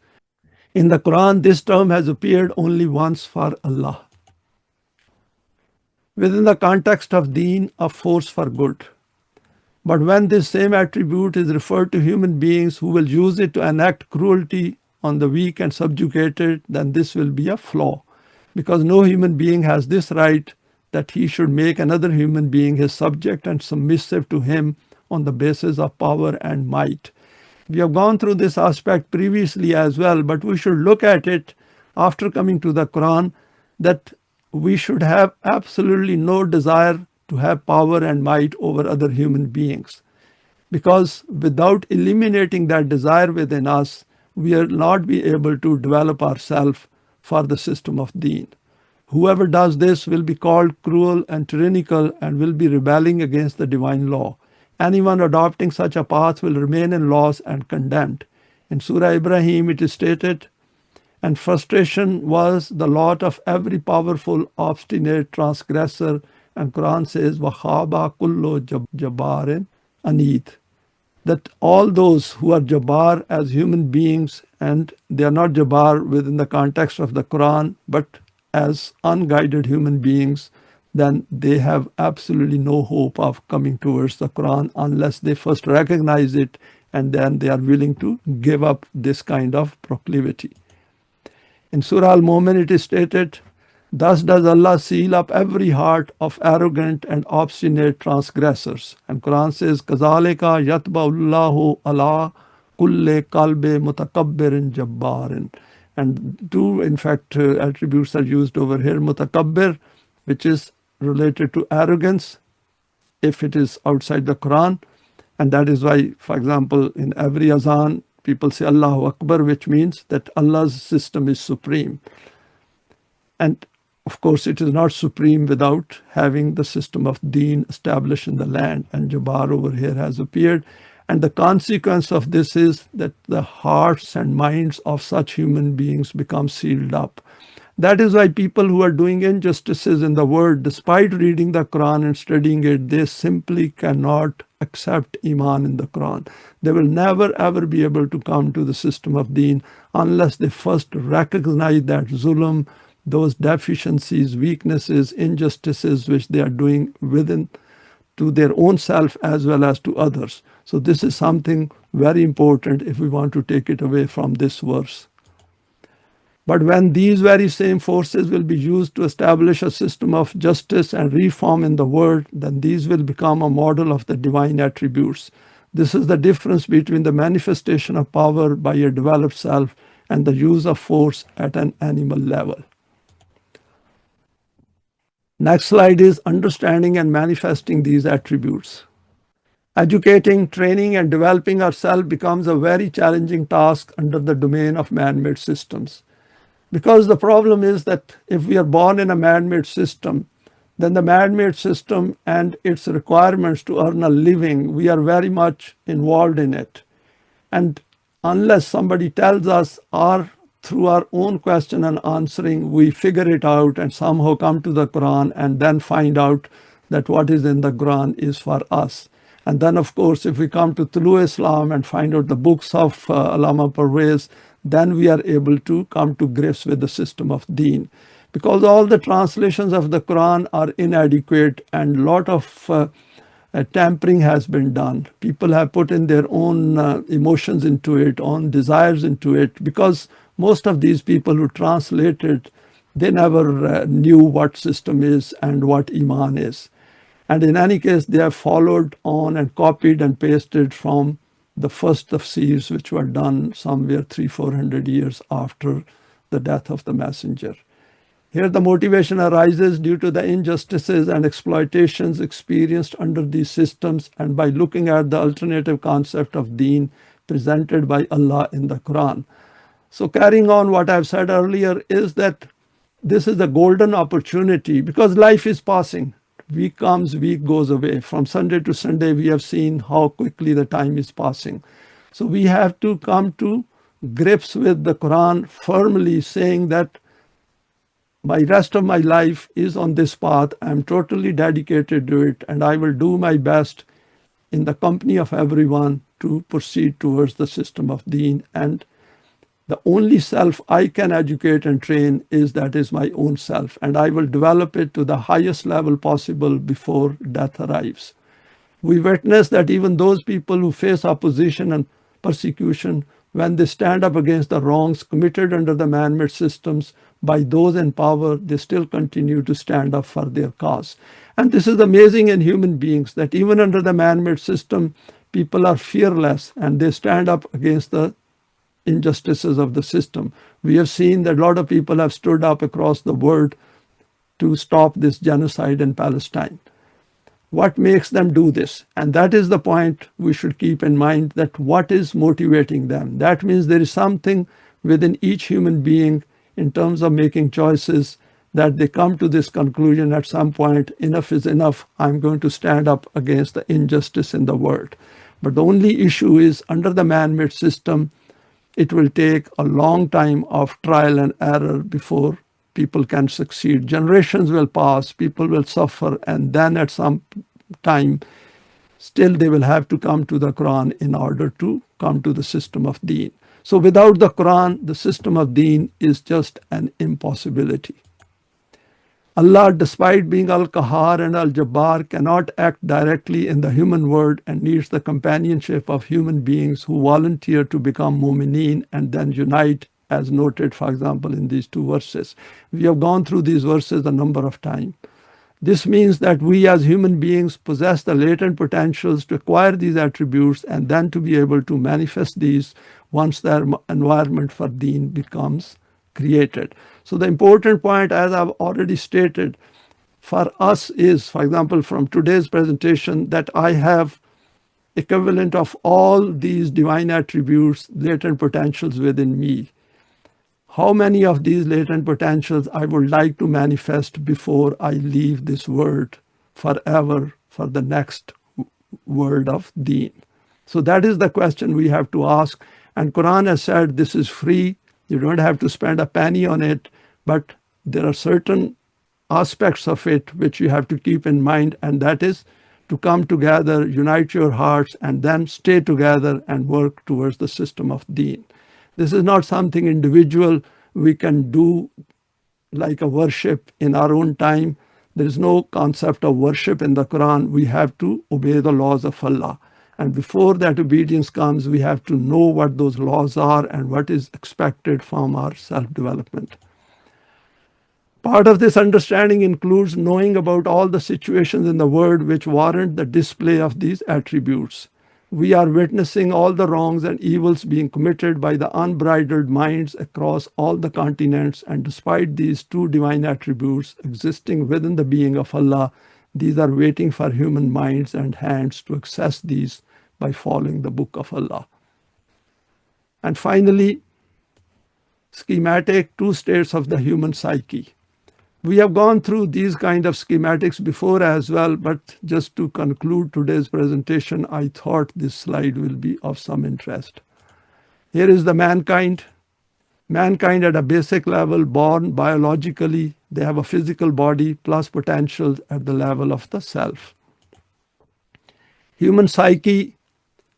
In the Quran, this term has appeared only once for Allah, within the context of Deen, a force for good. But when this same attribute is referred to human beings who will use it to enact cruelty on the weak and subjugated, then this will be a flaw, because no human being has this right, that he should make another human being his subject and submissive to him on the basis of power and might. We have gone through this aspect previously as well, but we should look at it after coming to the Quran, that we should have absolutely no desire to have power and might over other human beings, because without eliminating that desire within us, we will not be able to develop ourselves for the system of Deen. Whoever does this will be called cruel and tyrannical and will be rebelling against the divine law. Anyone adopting such a path will remain in loss and condemned. In Surah Ibrahim it is stated, and frustration was the lot of every powerful, obstinate transgressor, and Quran says, وَخَابَ كُلُّ جَبَّارٍ أَنِيدٍ, that all those who are Jabbar as human beings, and they are not Jabbar within the context of the Quran, but as unguided human beings, then they have absolutely no hope of coming towards the Quran unless they first recognize it and then they are willing to give up this kind of proclivity. In Surah Al-Mu'min it is stated, thus does Allah seal up every heart of arrogant and obstinate transgressors. And Quran says, كَذَلِكَ يَتْبَعُ اللَّهُ عَلَىٰ كُلِّ قَلْبِ مُتَكَبِّرٍ جَبَّارٍ. And two, in fact, attributes are used over here. Mutakabbir, which is related to arrogance, if it is outside the Quran. And that is why, for example, in every azan, people say Allahu Akbar, which means that Allah's system is supreme. And of course, it is not supreme without having the system of Deen established in the land. And Jabbar over here has appeared. And the consequence of this is that the hearts and minds of such human beings become sealed up. That is why people who are doing injustices in the world, despite reading the Quran and studying it, they simply cannot accept Iman in the Quran. They will never ever be able to come to the system of Deen unless they first recognize that zulm, those deficiencies, weaknesses, injustices which they are doing within to their own self as well as to others. So this is something very important if we want to take it away from this verse. But when these very same forces will be used to establish a system of justice and reform in the world, then these will become a model of the divine attributes. This is the difference between the manifestation of power by a developed self and the use of force at an animal level. Next slide is understanding and manifesting these attributes. Educating, training, and developing ourselves becomes a very challenging task under the domain of man-made systems. Because the problem is that if we are born in a man-made system, then the man-made system and its requirements to earn a living, we are very much involved in it. And unless somebody tells us, or through our own question and answering, we figure it out and somehow come to the Quran and then find out that what is in the Quran is for us. And then, of course, if we come to Tolu Islam and find out the books of Allama Parvez, then we are able to come to grips with the system of Deen. Because all the translations of the Quran are inadequate and a lot of tampering has been done. People have put in their own emotions into it, own desires into it, because most of these people who translated, they never knew what system is and what Iman is. And in any case, they have followed on and copied and pasted from the first tafsirs, which were done somewhere 300-400 years after the death of the messenger. Here the motivation arises due to the injustices and exploitations experienced under these systems, and by looking at the alternative concept of Deen presented by Allah in the Quran. So carrying on what I've said earlier is that this is a golden opportunity, because life is passing. Week comes, week goes away. From Sunday to Sunday, we have seen how quickly the time is passing. So we have to come to grips with the Quran firmly, saying that my rest of my life is on this path. I'm totally dedicated to it, and I will do my best in the company of everyone to proceed towards the system of Deen. And the only self I can educate and train is my own self, and I will develop it to the highest level possible before death arrives. We witness that even those people who face opposition and persecution, when they stand up against the wrongs committed under the man-made systems by those in power, they still continue to stand up for their cause. And this is amazing in human beings, that even under the man-made system, people are fearless and they stand up against the injustices of the system. We have seen that a lot of people have stood up across the world to stop this genocide in Palestine. What makes them do this? And that is the point we should keep in mind, that what is motivating them. That means there is something within each human being in terms of making choices, that they come to this conclusion at some point, enough is enough, I'm going to stand up against the injustice in the world. But the only issue is, under the man-made system, it will take a long time of trial and error before people can succeed. Generations will pass, people will suffer, and then at some time, still they will have to come to the Quran in order to come to the system of Deen. So without the Quran, the system of Deen is just an impossibility. Allah, despite being Al-Qahhar and Al-Jabbar, cannot act directly in the human world and needs the companionship of human beings who volunteer to become mu'mineen and then unite, as noted, for example, in these two verses. We have gone through these verses a number of times. This means that we as human beings possess the latent potentials to acquire these attributes and then to be able to manifest these once their environment for Deen becomes created. So the important point, as I've already stated, for us is, for example, from today's presentation, that I have equivalent of all these divine attributes, latent potentials within me. How many of these latent potentials I would like to manifest before I leave this world forever for the next world of Deen? So that is the question we have to ask. And Quran has said this is free. You don't have to spend a penny on it, but there are certain aspects of it which you have to keep in mind, and that is to come together, unite your hearts, and then stay together and work towards the system of Deen. This is not something individual we can do like a worship in our own time. There is no concept of worship in the Quran. We have to obey the laws of Allah. And before that obedience comes, we have to know what those laws are and what is expected from our self-development. Part of this understanding includes knowing about all the situations in the world which warrant the display of these attributes. We are witnessing all the wrongs and evils being committed by the unbridled minds across all the continents, and despite these two divine attributes existing within the being of Allah, these are waiting for human minds and hands to access these by following the book of Allah. And finally, schematic, two states of the human psyche. We have gone through these kind of schematics before as well, but just to conclude today's presentation, I thought this slide will be of some interest. Here is the mankind. Mankind at a basic level, born biologically, they have a physical body plus potentials at the level of the self. Human psyche,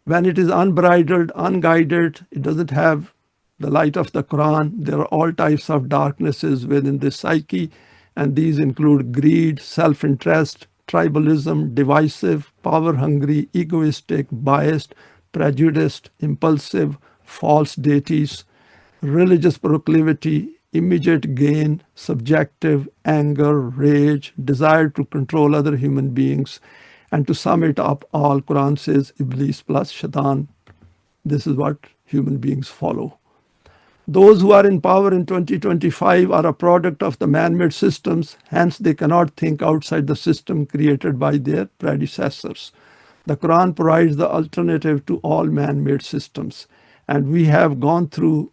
when it is unbridled, unguided, it doesn't have the light of the Quran. There are all types of darknesses within this psyche, and these include greed, self-interest, tribalism, divisive, power-hungry, egoistic, biased, prejudiced, impulsive, false deities, religious proclivity, immediate gain, subjective, anger, rage, desire to control other human beings. And to sum it up all, Quran says Iblis plus Shaitan. This is what human beings follow. Those who are in power in 2025 are a product of the man-made systems, hence they cannot think outside the system created by their predecessors. The Quran provides the alternative to all man-made systems, and we have gone through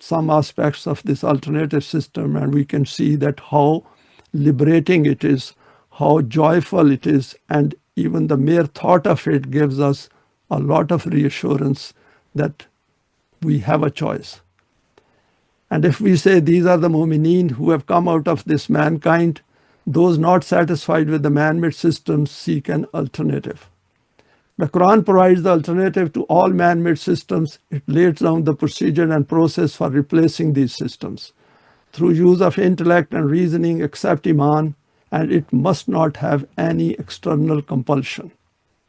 some aspects of this alternative system, and we can see that how liberating it is, how joyful it is, and even the mere thought of it gives us a lot of reassurance that we have a choice. And if we say these are the mu'mineen who have come out of this mankind, those not satisfied with the man-made systems seek an alternative. The Quran provides the alternative to all man-made systems. It lays down the procedure and process for replacing these systems through use of intellect and reasoning, except Iman, and it must not have any external compulsion.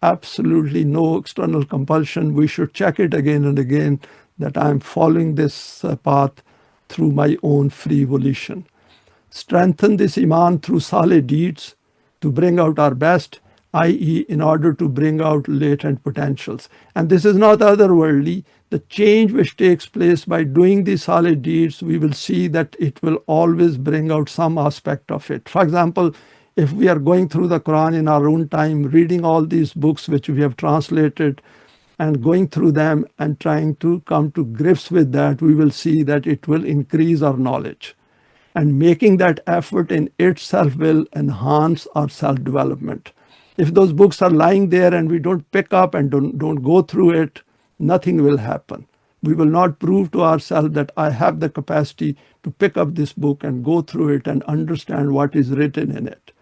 Absolutely no external compulsion. We should check it again and again that I am following this path through my own free volition. Strengthen this Iman through solid deeds to bring out our best, i.e. in order to bring out latent potentials. And this is not otherworldly. The change which takes place by doing these solid deeds, we will see that it will always bring out some aspect of it. For example, if we are going through the Quran in our own time, reading all these books which we have translated and going through them and trying to come to grips with that, we will see that it will increase our knowledge. And making that effort in itself will enhance our self-development. If those books are lying there and we don't pick up and don't go through it, nothing will happen. We will not prove to ourselves that I have the capacity to pick up this book and go through it and understand what is written in it.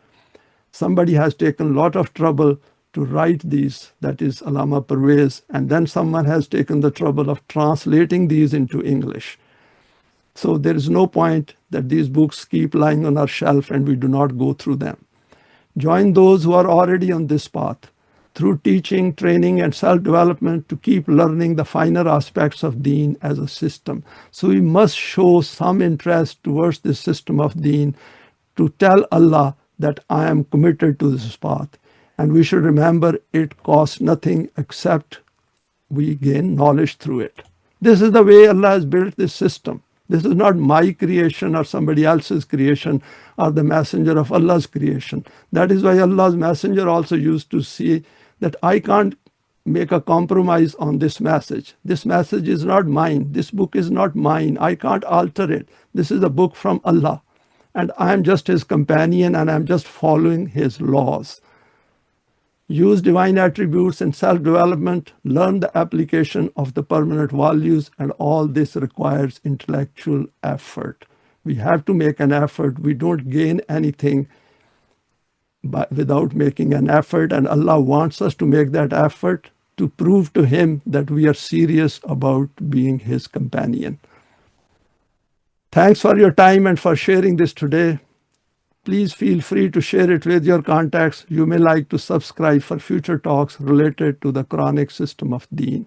Somebody has taken a lot of trouble to write these, that is Allama Pervez, and then someone has taken the trouble of translating these into English. So there is no point that these books keep lying on our shelf and we do not go through them. Join those who are already on this path through teaching, training, and self-development to keep learning the finer aspects of Deen as a system. So we must show some interest towards this system of Deen to tell Allah that I am committed to this path. And we should remember it costs nothing except we gain knowledge through it. This is the way Allah has built this system. This is not my creation or somebody else's creation or the messenger of Allah's creation. That is why Allah's messenger also used to see that I can't make a compromise on this message. This message is not mine. This book is not mine. I can't alter it. This is a book from Allah. And I am just his companion and I'm just following his laws. Use divine attributes in self-development, learn the application of the permanent values, and all this requires intellectual effort. We have to make an effort. We don't gain anything without making an effort, and Allah wants us to make that effort to prove to him that we are serious about being his companion. Thanks for your time and for sharing this today. Please feel free to share it with your contacts. You may like to subscribe for future talks related to the Quranic system of Deen.